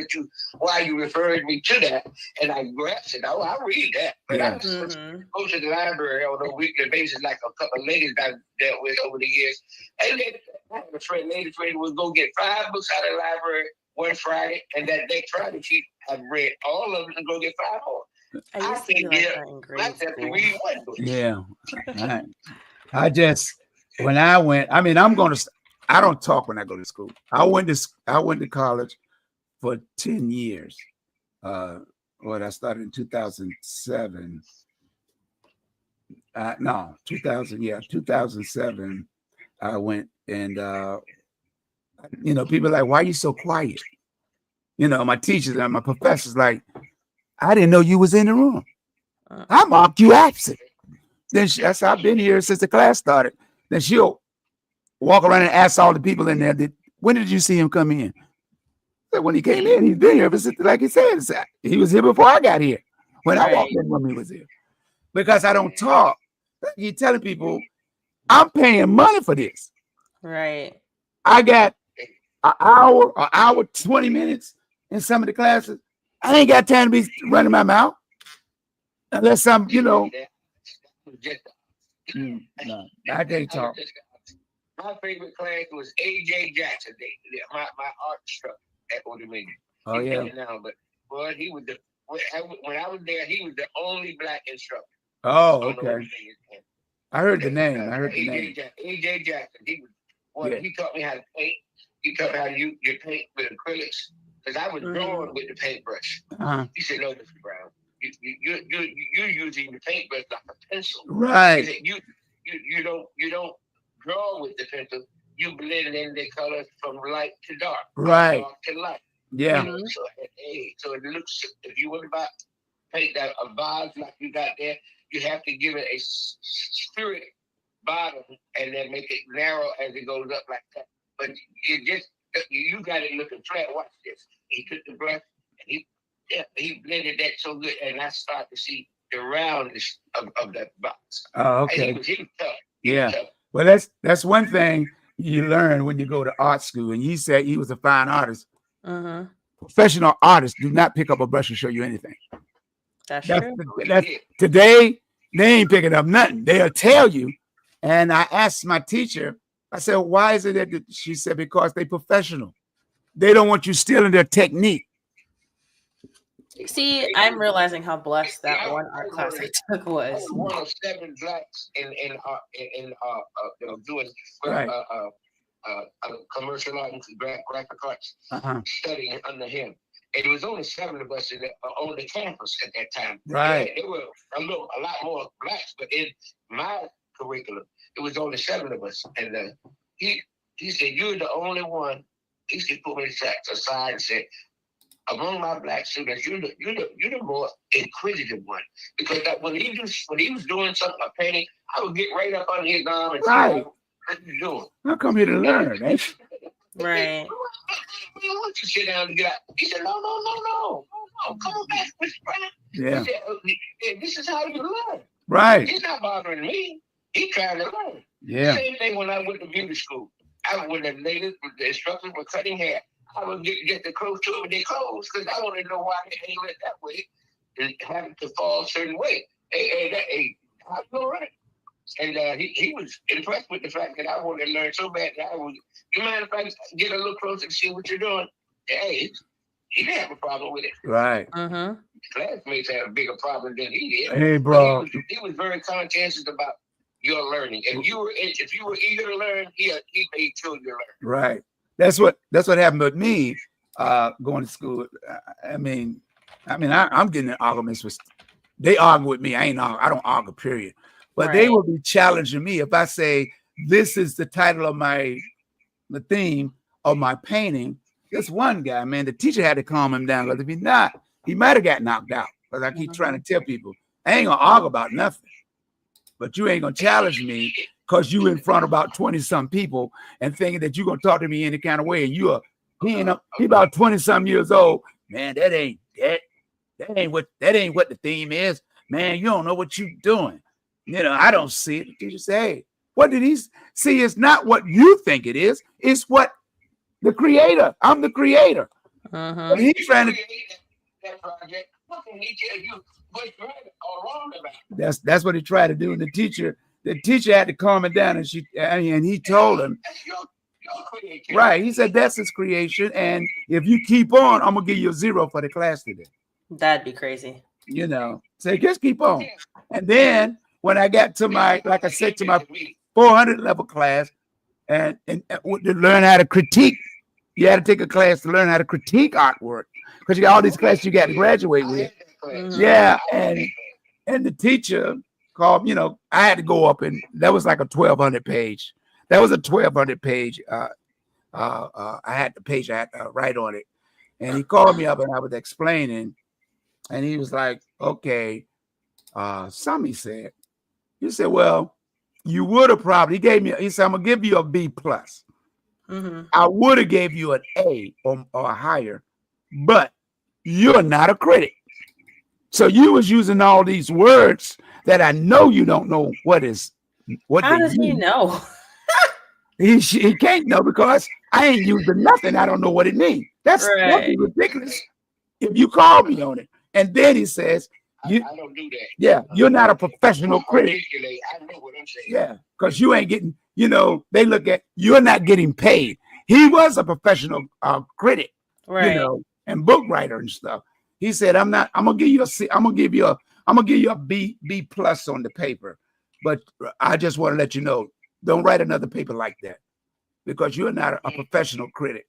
B: why you referred me to that, and I grasp it, I'll read that. But
A: Yeah.
B: I just go to the library on a weekly basis, like a couple of ladies I've dealt with over the years. And then I had a lady friend would go get 5 books out of the library one Friday, and that next Friday I've read all of them and go get 5 more.
C: I used to be like that in grade school.
A: Yeah. Right. When I went, I don't talk when I go to school. I went to college for 10 years. I started in 2007. 2007. I went, and people are like, why are you so quiet? My teachers and my professors like, I didn't know you was in the room. I marked you absent. Then that's how I've been here since the class started. Then she'll walk around and ask all the people in there, when did you see him come in? So when he came in, he's been here ever since, like he said, he was here before I got here. When I walked in, when he was here. Because I don't talk. You're telling people, I'm paying money for this.
C: Right.
A: I got an hour, 20 minutes in some of the classes. I ain't got time to be running my mouth. Unless I'm,
B: No,
A: I can't talk.
B: My favorite class was A.J. Jackson, my art instructor at Old Dominion.
A: Oh, yeah.
B: Now, but boy, he was when I was there, he was the only black instructor.
A: Oh, okay. I heard the name.
B: A.J. Jackson. He taught me how to paint. He taught me how to use your paint with acrylics. Because I was drawing with the paintbrush. He said, no, Mr. Brown, you're using the paintbrush like a pencil.
A: Right.
B: He said, you don't draw with the pencil. You blend in the colors from light to dark.
A: Right.
B: Dark to light.
A: Yeah.
B: So it looks, if you want to paint that a vase like you got there, you have to give it a spirit bottom and then make it narrow as it goes up like that. But you got it looking flat. Watch this. He took the brush and he blended that so good, and I started to see the roundness of that box.
A: Oh, okay.
B: And he was tough.
A: Yeah. Well, that's one thing you learn when you go to art school. And he said he was a fine artist. Professional artists do not pick up a brush and show you anything.
C: That's true.
A: Today, they ain't picking up nothing. They'll tell you. And I asked my teacher, I said, why is it that she said, because they professional. They don't want you stealing their technique.
C: See, I'm realizing how blessed that one art class I took was.
B: I was one of 7 blacks in doing commercial art and graphic arts, studying under him. And it was only 7 of us on the campus at that time.
A: Right.
B: There were a lot more blacks, but in my curriculum, it was only 7 of us. And he said, "You're the only one." He said, put me aside and said, among my black students, you're the more inquisitive one. Because that when he was doing something, a painting, I would get right up under his arm and
A: Right.
B: say, "What you doing?"
A: I come here to learn. Ain't you?
C: Right.
B: We want you to sit down and get out. He said, no. Come on back, Mr. Brown.
A: Yeah.
B: He said, this is how you learn.
A: Right.
B: He's not bothering me. He's trying to learn.
A: Yeah.
B: Same thing when I went to beauty school. When the instructors were cutting hair, I would get the clothes to them with their clothes because I wanted to know why they angled it that way and have it to fall a certain way. Hey, I feel right. And he was impressed with the fact that I wanted to learn so bad that I was, you mind if I get a little closer and see what you're doing? Hey, he didn't have a problem with it.
A: Right.
C: Mm-hmm.
B: Classmates had a bigger problem than he did.
A: Hey,
B: But
A: bro.
B: he was very conscientious about your learning. If you were eager to learn, he made sure you learned.
A: Right. That's what happened with me going to school. I'm getting in arguments with. They argue with me. I don't argue. Period. But they
C: Right.
A: will be challenging me if I say this is the title of the theme of my painting. This one guy, man, the teacher had to calm him down because if he's not, he might have got knocked out. Because I keep trying to tell people, I ain't gonna argue about nothing. But you ain't gonna challenge me because you in front of about 20-some people and thinking that you're gonna talk to me any kind of way. And he about 20-some years old. Man, that ain't what the theme is. Man, you don't know what you're doing. I don't see it. The teacher say, hey, what did he see? It's not what you think it is. It's what the creator. I'm the creator.
C: Mm-hmm.
A: But he's trying to.
B: That project. What can he tell you what's right or wrong about it?
A: That's what he tried to do. And the teacher had to calm it down, and he told him,
B: That's your creativity.
A: right. He said that's his creation, and if you keep on, I'm gonna give you a 0 for the class today.
C: That'd be crazy.
A: Say just keep on. And then when I got to my 400 level class, and to learn how to critique, you had to take a class to learn how to critique artwork because you got all these classes you got to graduate with.
C: Mhm.
A: Yeah, and the teacher called. I had to go up, and that was like a 1,200 page. That was a 1,200 page. I had the page I had to write on it, and he called me up, and I was explaining, and he was like, "Okay, he said, he said, well, you would have probably he said, I'm gonna give you a B plus.
C: Mm-hmm.
A: I would have gave you an A or higher, but you're not a critic. So you was using all these words that I know you don't know what
C: How
A: they
C: does he
A: mean.
C: know?
A: He can't know because I ain't using nothing. I don't know what it means. That'd
C: Right.
A: be ridiculous if you call me on it. And then he says,
B: I don't do that.
A: yeah, you're not a professional critic.
B: I know what I'm saying.
A: Yeah, because you ain't getting, they look at you're not getting paid. He was a professional critic,
C: Right.
A: and book writer and stuff. He said, I'm gonna give you a C, I'm gonna give you a B plus on the paper. But I just want to let you know, don't write another paper like that because you're not a professional critic.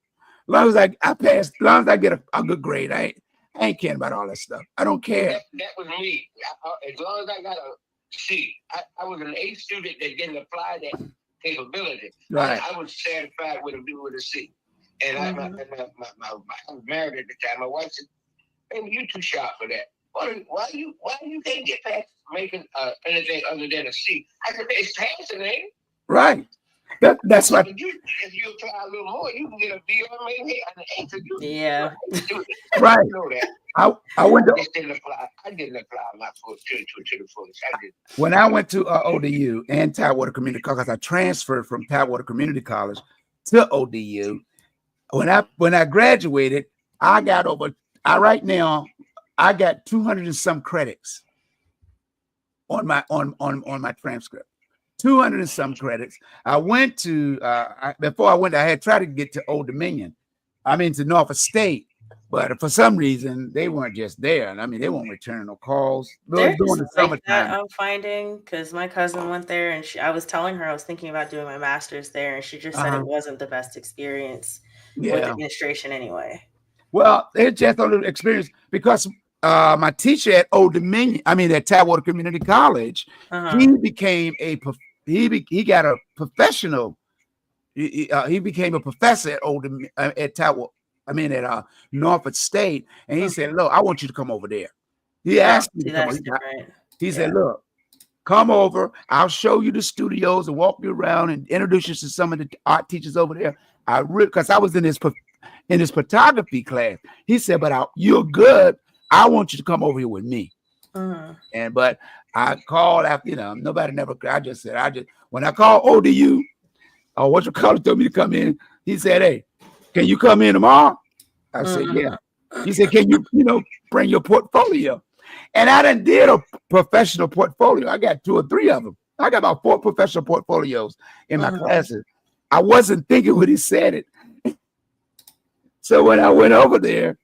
A: As long as I pass, as long as I get a good grade, I ain't caring about all that stuff. I don't care.
B: That was me. As long as I got a C, I was an A student that didn't apply that capability.
A: Right.
B: I was satisfied with a C. And I was married at the time. My wife said, "Baby, you too sharp for that. Why you can't get past making anything other than a C?" I said, "It's passing, ain't it?"
A: Right. That's what.
B: If you apply a little more, you can get a B or maybe an A. So
C: Yeah.
A: Right.
B: You know that.
A: I went to
B: I didn't apply my foot to the fullest. I didn't.
A: when I went to ODU and Tidewater Community College. I transferred from Tidewater Community College to ODU. When I graduated, I got right now I got 200 and some credits on my transcript. 200 and some credits. I went to before I went, I had tried to get to Old Dominion. To Norfolk State, but for some reason they weren't just there. And they weren't returning no calls.
C: There's
A: During the
C: like that
A: summertime.
C: I'm finding because my cousin went there and I was telling her I was thinking about doing my master's there, and she just said it wasn't the best experience with administration anyway.
A: Well, it's just a little experience because my teacher at Old Dominion, at Tidewater Community College, he became he got a professional. He became a professor at Norfolk State, and he
C: Okay.
A: said, "Look, I want you to come over there." He asked me
C: See,
A: to come
C: that's
A: over.
C: different.
A: He said,
C: Yeah.
A: "Look, come over. I'll show you the studios and walk you around and introduce you to some of the art teachers over there." Because I was in his photography class. He said, "But you're good. I want you to come over here with me."
C: Mhm.
A: But I called after, nobody never. I just when I called ODU, or what you call it, told me to come in. He said, "Hey, can you come in tomorrow?" I said,
C: Mhm.
A: "Yeah." He said, "Can you, bring your portfolio?" And I done did a professional portfolio. I got 2 or 3 of them. I got about 4 professional portfolios in my
C: Mhm.
A: classes. I wasn't thinking when he said it. So when I went over there,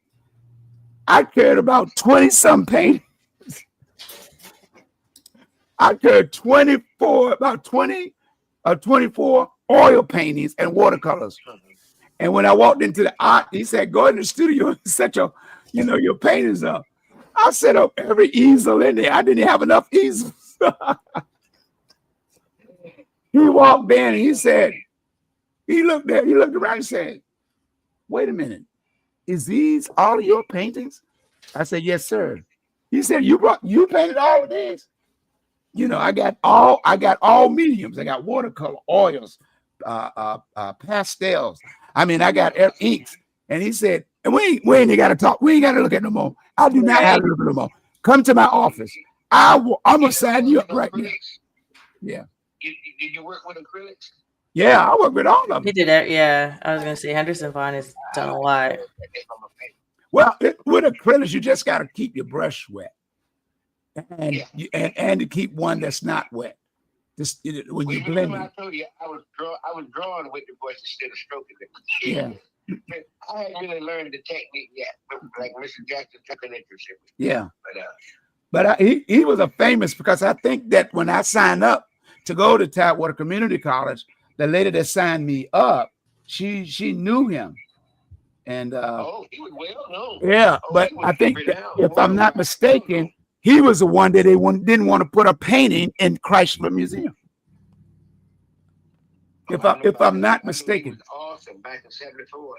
A: I carried about 20 some paintings. I carried 24 oil paintings and watercolors. And when I walked into the art, he said, "Go in the studio and set your paintings up." I set up every easel in there. I didn't have enough easels. He walked in and he said, he looked around and said, "Wait a minute, is these all of your paintings?" I said, "Yes, sir." He said, "You painted all of these?" I got all mediums. I got watercolor, oils, pastels. I got inks. And he said, "And we ain't got to talk. We ain't got to look at no more. I do not have to look at no more. Come to my office. I'm gonna sign you up right now." Yeah.
B: Did you work with acrylics?
A: Yeah, I work with all of
C: He
A: them.
C: did that. Yeah, I was gonna say Henderson Vaughn has done a lot.
A: Well, with acrylics, you just got to keep your brush wet, and to keep one that's not wet. Just when you blend
B: I
A: it.
B: told you I was drawing with the brush instead of stroking it.
A: Yeah.
B: I hadn't really learned the technique yet, like Mr. Jackson took an interest in me.
A: Yeah.
B: But
A: he was a famous, because I think that when I signed up to go to Tidewater Community College, the lady that signed me up, she knew him. And
B: he was well known.
A: yeah, but I think that, if I'm not mistaken, he was the one that they didn't want to put a painting in Chrysler Museum. If I'm not mistaken.
B: He was awesome back in '74.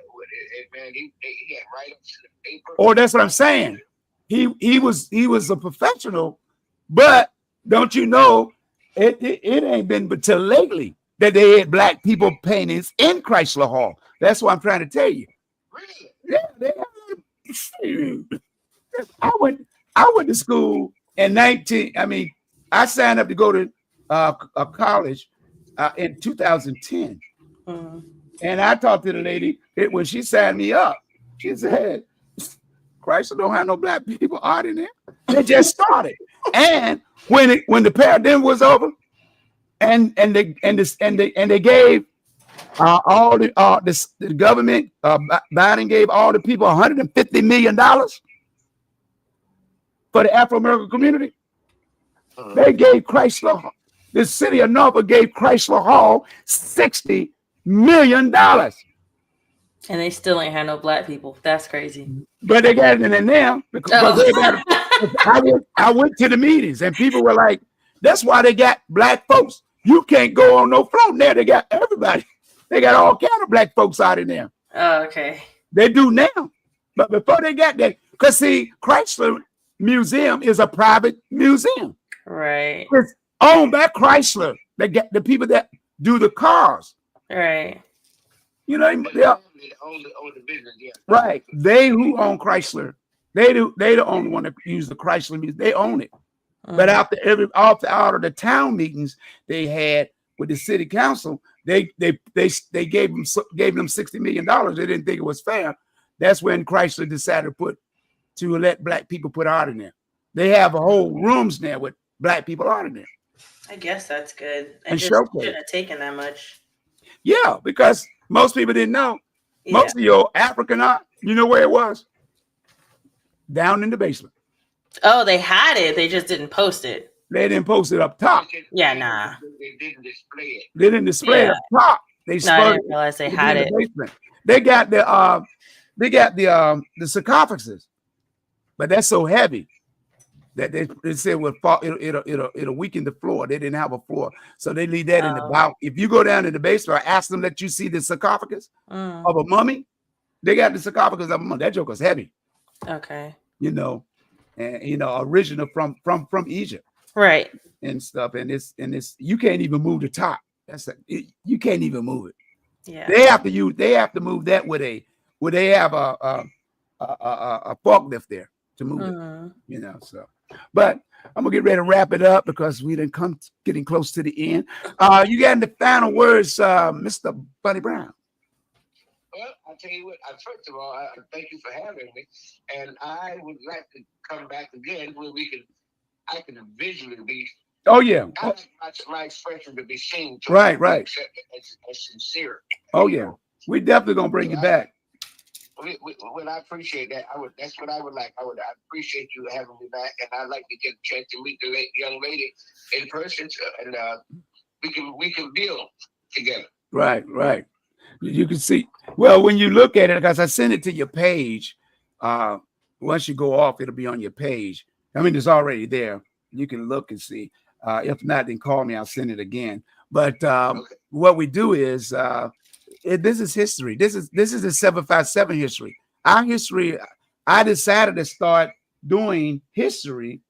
B: Man, he had write-ups in the paper.
A: Or that's what I'm saying. He was a professional, but don't you know, it ain't been but till lately that they had black people paintings in Chrysler Hall. That's what I'm trying to tell you.
B: Really?
A: Yeah, I went to school in I signed up to go to a college in 2010.
C: Mhm.
A: And I talked to the lady when she signed me up. She said, "Chrysler don't have no black people art in there." They just started. And when the paradigm was over, and they gave all the government, Biden gave all the people $150 million for the Afro-American community. They gave Chrysler, the city of Norfolk gave Chrysler Hall $60 million.
C: And they still ain't had no black people. That's crazy.
A: But they got it in there because they got it. I went to the meetings and people were like, "That's why they got black folks. You can't go on no float there. They got everybody. They got all kind of black folks out in there."
C: Oh, okay.
A: They do now. But before they got that, because see, Chrysler Museum is a private museum.
C: Right.
A: It's owned by Chrysler. They get the people that do the cars.
C: Right.
A: They own
B: the business, yeah.
A: Right. They who own Chrysler, they the only one that use the Chrysler Museum. They own it. But after out of the town meetings they had with the city council, they gave them $60 million. They didn't think it was fair. That's when Chrysler decided to let black people put art in there. They have a whole rooms there with black people art in there.
C: I guess that's good.
A: And
C: just
A: showcase.
C: shouldn't have taken that much.
A: Yeah, because most people didn't know.
C: Yeah.
A: Most of your African art, you know where it was? Down in the basement.
C: Oh, they had it. They just didn't post it.
A: They didn't post it up top.
C: Yeah, nah.
B: They didn't display it.
A: They didn't display it up top. They
C: I
A: spun
C: didn't realize they
A: it
C: had
A: in
C: it.
A: the basement. They got the sarcophaguses, but that's so heavy that they said will fall. It'll weaken the floor. They didn't have a floor, so they leave that in the bow. If you go down in the basement, or ask them that you see the sarcophagus of a mummy, They got the sarcophagus of Amun. That joker's heavy,
C: Okay.
A: you know, and original from Egypt
C: Right.
A: and stuff. And it's you can't even move the top. You can't even move it.
C: Yeah.
A: They have to move that with they have a forklift there to move
C: Mhm.
A: it. So, but I'm gonna get ready to wrap it up because we didn't come getting close to the end. You got the final words, Mr. Bunny Brown.
B: Well, I'll tell you what. First of all, I thank you for having me, and I would like to come back again where I can visually be.
A: Oh yeah.
B: I like my expression to be seen. To
A: Right.
B: As sincere.
A: Oh yeah. We definitely gonna bring you back.
B: Well, I appreciate that. That's what I would like. I appreciate you having me back, and I'd like to get a chance to meet the young lady in person, and we can build together.
A: Right. You can see. Well, when you look at it, because I sent it to your page. Once you go off, it'll be on your page. I mean, it's already there. You can look and see. If not, then call me. I'll send it again. But
B: Okay.
A: what we do is this is history. This is the 757 history. Our history. I decided to start doing history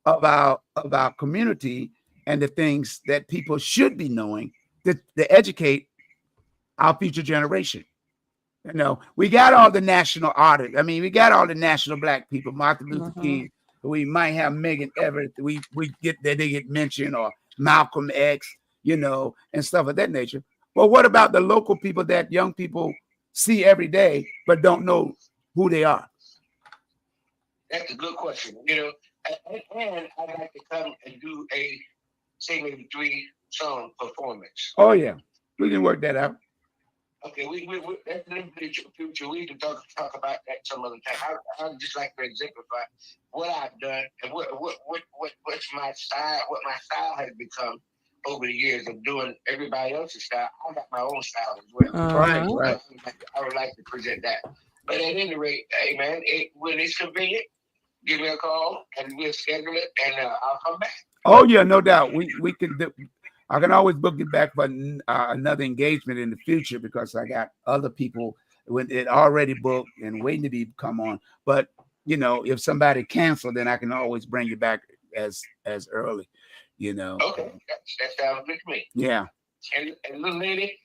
A: of our community and the things that people should be knowing to educate our future generation. We got all the national artists. I mean, we got all the national Black people, Martin Luther King. We might have Megan Everett. We get that they get mentioned, or Malcolm X, and stuff of that nature. Well, what about the local people that young people see every day but don't know who they are?
B: That's a good question. And I'd like to come and do say maybe 3-song performance.
A: Oh yeah, we can work that out.
B: Okay, we that's in the future. We can talk about that some other time. I would just like to exemplify what I've done and what's my style, what my style has become over the years of doing everybody else's style. I got my own style as well.
A: Right.
B: I would like to present that. But at any rate, hey man, when it's convenient, give me a call and we'll schedule it, and I'll come back.
A: Oh yeah, no doubt. We can do. I can always book it back for another engagement in the future because I got other people when it already booked and waiting to come on. But if somebody canceled, then I can always bring you back as early.
B: Okay, that sounds good to me.
A: Yeah.
B: And little lady,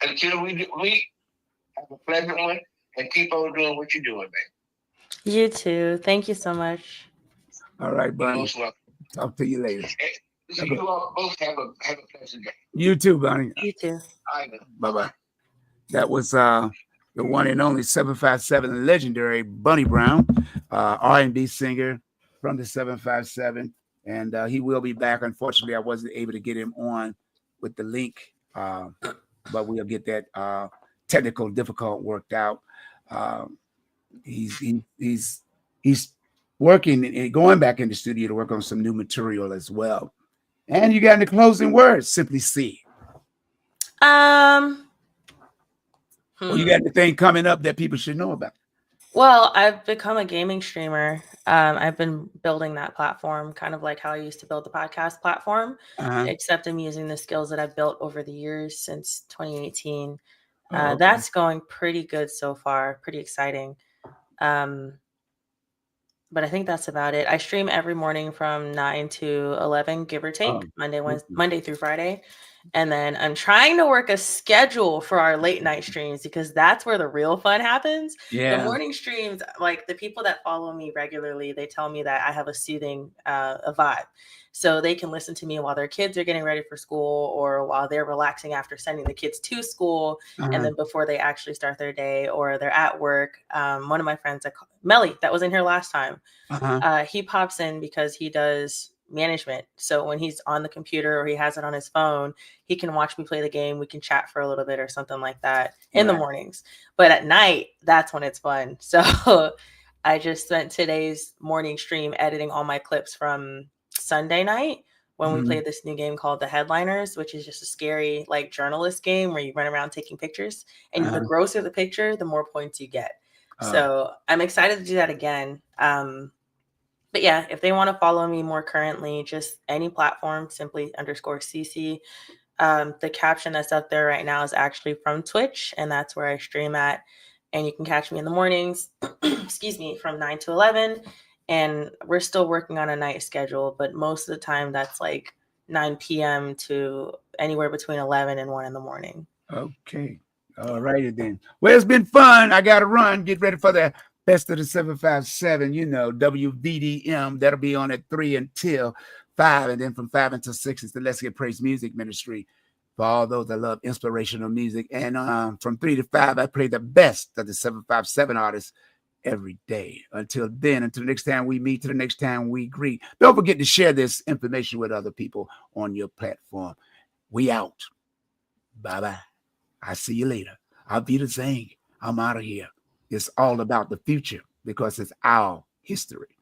B: until we have a pleasant one and keep on doing what you're doing, man.
C: You too. Thank you so much.
A: All right, Bunny.
B: Most welcome.
A: Talk to you later.
B: So you all both have a pleasant day.
A: You too, Bunny.
C: You too.
A: Bye-bye. That was the one and only 757 legendary Bunny Brown, R&B singer from the 757. And he will be back. Unfortunately, I wasn't able to get him on with the link, but we'll get that technical difficult worked out. He's working and going back in the studio to work on some new material as well. And you got any closing words? Simply C. Or you got anything coming up that people should know about?
C: Well, I've become a gaming streamer. I've been building that platform, kind of like how I used to build the podcast platform, except I'm using the skills that I've built over the years since 2018. Okay. That's going pretty good so far, pretty exciting. But I think that's about it. I stream every morning from 9 to 11, give or take, Monday through Friday. And then I'm trying to work a schedule for our late night streams because that's where the real fun happens.
A: Yeah.
C: The morning streams, like the people that follow me regularly, they tell me that I have a soothing a vibe. So they can listen to me while their kids are getting ready for school or while they're relaxing after sending the kids to school. And then before they actually start their day or they're at work. One of my friends, Melly, that was in here last time, he pops in because he does management. So when he's on the computer or he has it on his phone, he can watch me play the game. We can chat for a little bit or something like that in the mornings. But at night, that's when it's fun. So I just spent today's morning stream editing all my clips from Sunday night when we played this new game called The Headliners, which is just a scary like journalist game where you run around taking pictures, and the grosser the picture, the more points you get. So I'm excited to do that again. But yeah, if they want to follow me more currently, just any platform, simply _CC. The caption that's up there right now is actually from Twitch, and that's where I stream at. and you can catch me in the mornings, excuse me, from 9 to 11. And we're still working on a night schedule, but most of the time that's like 9 p.m. to anywhere between 11 and 1 in the morning.
A: Okay. All righty then. Well, it's been fun. I got to run. Get ready for the Best of the 757, WVDM. That'll be on at 3 until 5. And then from 5 until 6 is the Let's Get Praise Music Ministry for all those that love inspirational music. And from 3 to 5, I play the best of the 757 artists every day. Until then, until the next time we meet, to the next time we greet. Don't forget to share this information with other people on your platform. We out. Bye-bye. I see you later. I'll be the same. I'm out of here. It's all about the future because it's our history.